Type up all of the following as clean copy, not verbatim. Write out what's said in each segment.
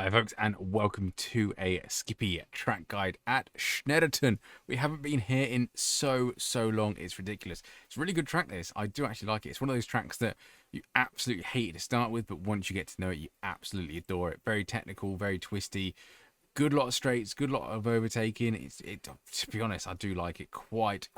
G'day folks and welcome to a Skippy track guide at Snetterton. We haven't been here in so long, it's ridiculous. It's a really good track this, I do actually like it. It's one of those tracks that you absolutely hate to start with, but once you get to know it, you absolutely adore it. Very technical, very twisty, good lot of straights, good lot of overtaking. To be honest, I do like it quite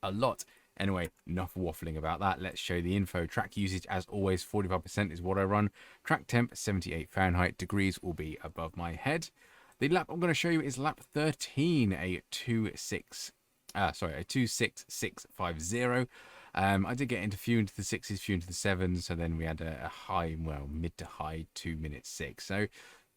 a lot. Anyway, enough waffling about that. Let's show the info. Track usage, as always, 45% is what I run. Track temp, 78 Fahrenheit. Degrees will be above my head. The lap I'm going to show you is lap 13, a 26650. I did get into few into the sixes, few into the sevens, so then we had a high, well, mid to high 2:06. So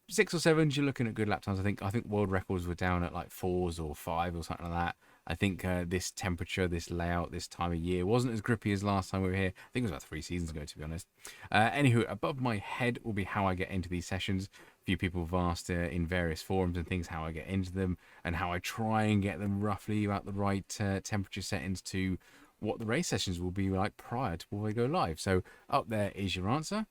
6 or 7s, you're looking at good lap times. I think world records were down at like 4s or 5 or something like that. I think this temperature, this layout, this time of year wasn't as grippy as last time we were here. I think it was about 3 seasons ago, to be honest. Anywho, above my head will be how I get into these sessions. A few people have asked in various forums and things how I get into them and how I try and get them roughly about the right temperature settings to what the race sessions will be like prior to before they go live. So up there is your answer.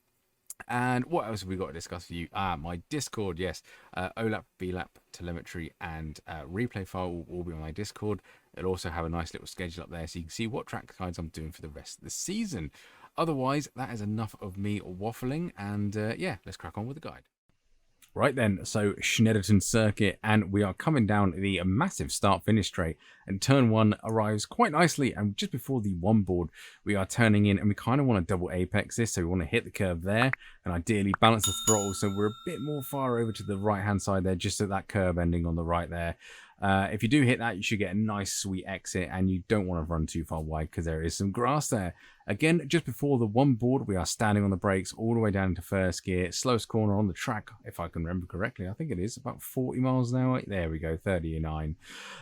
And what else have we got to discuss for you? My Discord, yes. OLAP, BLAP, telemetry, and replay file will all be on my Discord. It'll also have a nice little schedule up there so you can see what track guides I'm doing for the rest of the season. Otherwise, that is enough of me waffling, and yeah, let's crack on with the guide. Right then, so Snetterton circuit, and we are coming down the massive start-finish straight, and turn 1 arrives quite nicely, and just before the one board, we are turning in, and we kind of want to double apex this, so we want to hit the curve there, and ideally balance the throttle, so we're a bit more far over to the right-hand side there, just at that curve ending on the right there. If you do hit that, you should get a nice sweet exit, and you don't want to run too far wide because there is some grass there. Again, just before the one board, we are standing on the brakes all the way down into first gear. Slowest corner on the track, if I can remember correctly. I think it is about 40 miles an hour. There we go, 39.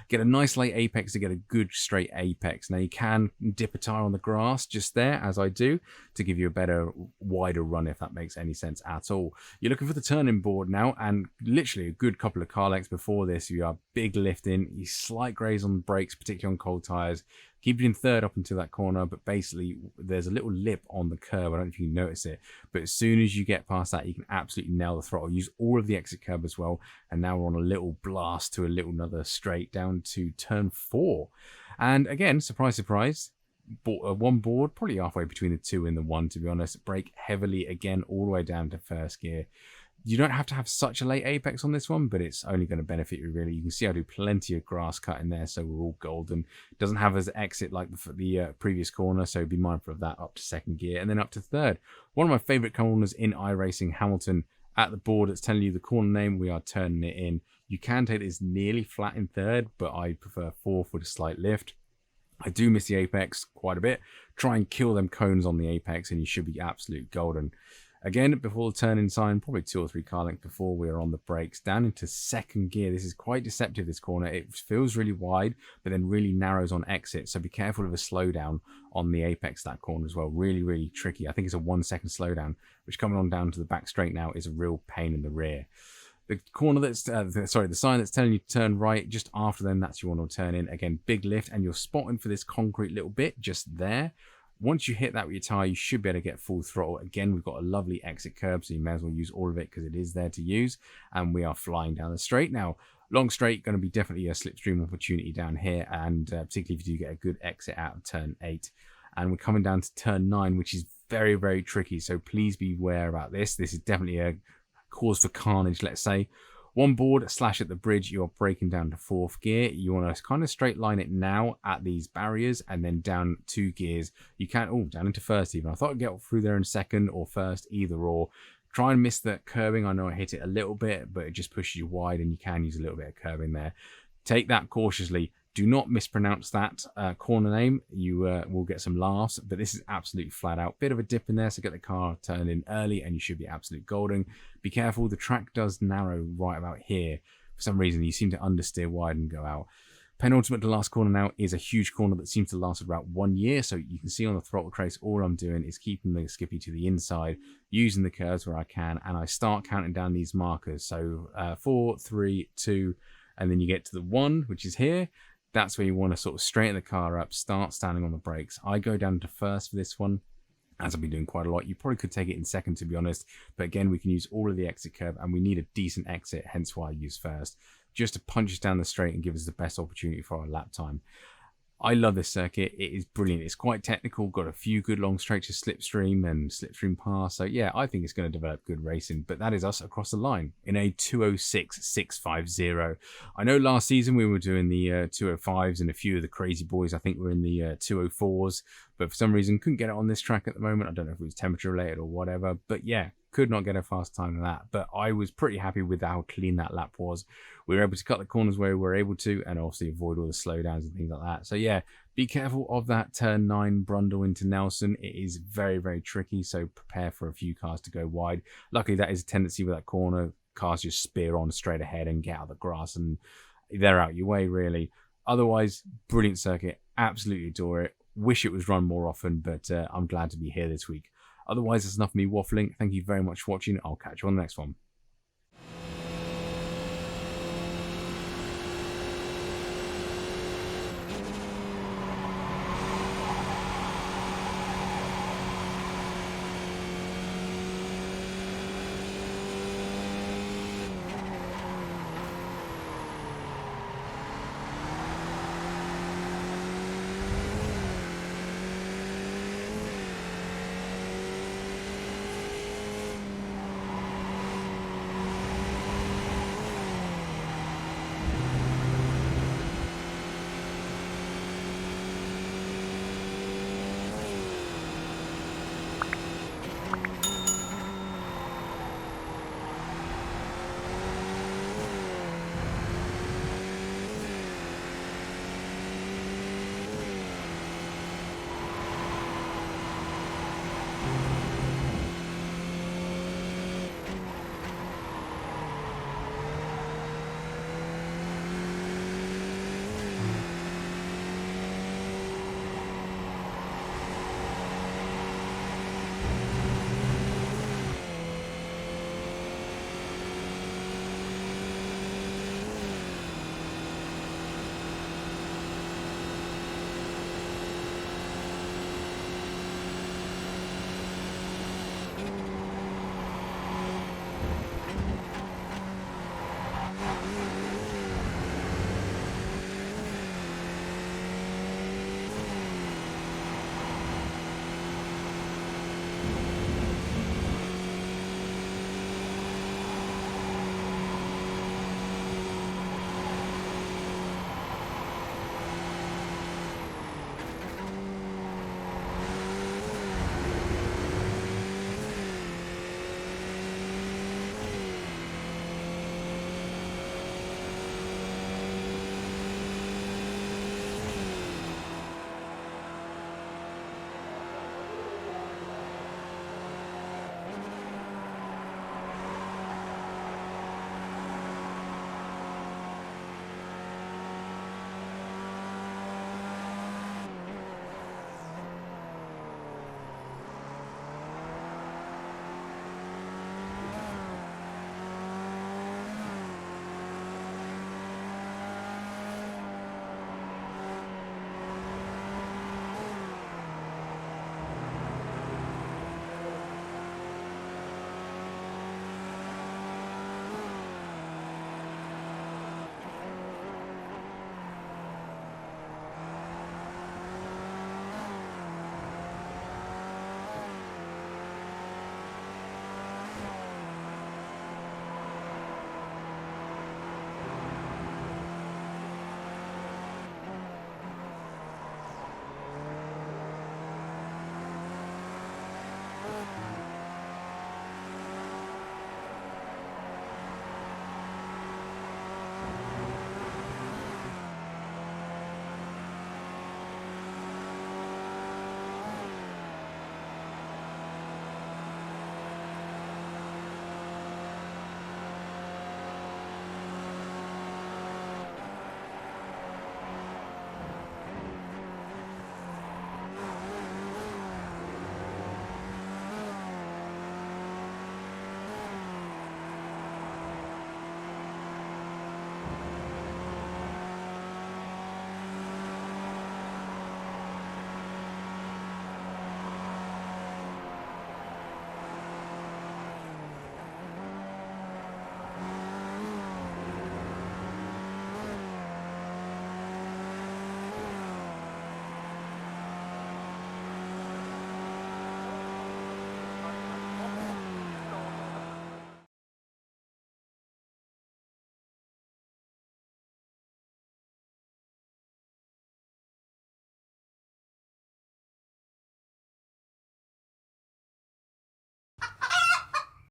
Get a nice late apex to get a good straight apex. Now you can dip a tire on the grass just there, as I do, to give you a better, wider run, if that makes any sense at all. You're looking for the turning board now, and literally a good couple of car lengths before this, you are big lifting, you slight graze on the brakes, particularly on cold tires. Keep it in third up into that corner, but basically there's a little lip on the curve. I don't know if you can notice it, but as soon as you get past that, you can absolutely nail the throttle. Use all of the exit curb as well, and now we're on a little blast to a little another straight down to turn 4. And again, surprise, surprise, one board, probably halfway between the 2 and the 1, to be honest. Brake heavily again all the way down to first gear. You don't have to have such a late apex on this one, but it's only going to benefit you really. You can see I do plenty of grass cut in there, so we're all golden. It doesn't have as exit like the previous corner, so be mindful of that up to second gear and then up to third. One of my favorite corners in iRacing, Hamilton, at the board that's telling you the corner name, we are turning it in. You can take this nearly flat in third, but I prefer fourth with a slight lift. I do miss the apex quite a bit. Try and kill them cones on the apex and you should be absolute golden. Again, before the turn-in sign, probably 2 or 3 car lengths before we are on the brakes, down into second gear. This is quite deceptive, this corner. It feels really wide, but then really narrows on exit. So be careful of a slowdown on the apex that corner as well. Really tricky. I think it's a 1 second slowdown, which coming on down to the back straight now is a real pain in the rear. The corner that's, the sign that's telling you to turn right, just after then, that's your one to turn in. Again, big lift, and you're spotting for this concrete little bit just there. Once you hit that with your tyre, you should be able to get full throttle. Again, we've got a lovely exit curb, so you may as well use all of it because it is there to use. And we are flying down the straight now. Long straight, going to be definitely a slipstream opportunity down here, and particularly if you do get a good exit out of turn 8. And we're coming down to turn 9, which is very tricky, so please beware about this. This is definitely a cause for carnage, let's say. One board slash at the bridge, you're braking down to 4th gear. You want to kind of straight line it now at these barriers and then down 2 gears. You can, down into first even. I thought I'd get through there in second or first, either or. Try and miss that curbing. I know I hit it a little bit, but it just pushes you wide and you can use a little bit of curbing there. Take that cautiously. Do not mispronounce that corner name. You will get some laughs, but this is absolutely flat out. Bit of a dip in there, so get the car turned in early and you should be absolute golden. Be careful, the track does narrow right about here. For some reason, you seem to understeer wide and go out. Penultimate to last corner now is a huge corner that seems to last about 1 year. So you can see on the throttle trace, all I'm doing is keeping the Skippy to the inside, using the curves where I can, and I start counting down these markers. So 4, 3, 2, and then you get to the 1, which is here. That's where you want to sort of straighten the car up, start standing on the brakes. I go down to first for this one. as I've been doing quite a lot. You probably could take it in second, to be honest. But again, we can use all of the exit curve, and we need a decent exit, hence why I use first, just to punch us down the straight and give us the best opportunity for our lap time. I love this circuit. It is brilliant. It's quite technical, got a few good long straights of slipstream and slipstream pass. So yeah, I think it's going to develop good racing. But that is us across the line in a 206.650. I know last season we were doing the 205s, and a few of the crazy boys I think were in the 204s. But for some reason couldn't get it on this track at the moment. I don't know if it was temperature related or whatever. But yeah, could not get a fast time than that. But I was pretty happy with how clean that lap was. We were able to cut the corners where we were able to, and obviously avoid all the slowdowns and things like that. So yeah, be careful of that turn 9 Brundle into Nelson. It is very, very tricky, so prepare for a few cars to go wide. Luckily, that is a tendency with that corner. Cars just spear on straight ahead and get out of the grass, and they're out your way, really. Otherwise, brilliant circuit. Absolutely adore it. Wish it was run more often, but I'm glad to be here this week. Otherwise, that's enough of me waffling. Thank you very much for watching. I'll catch you on the next one.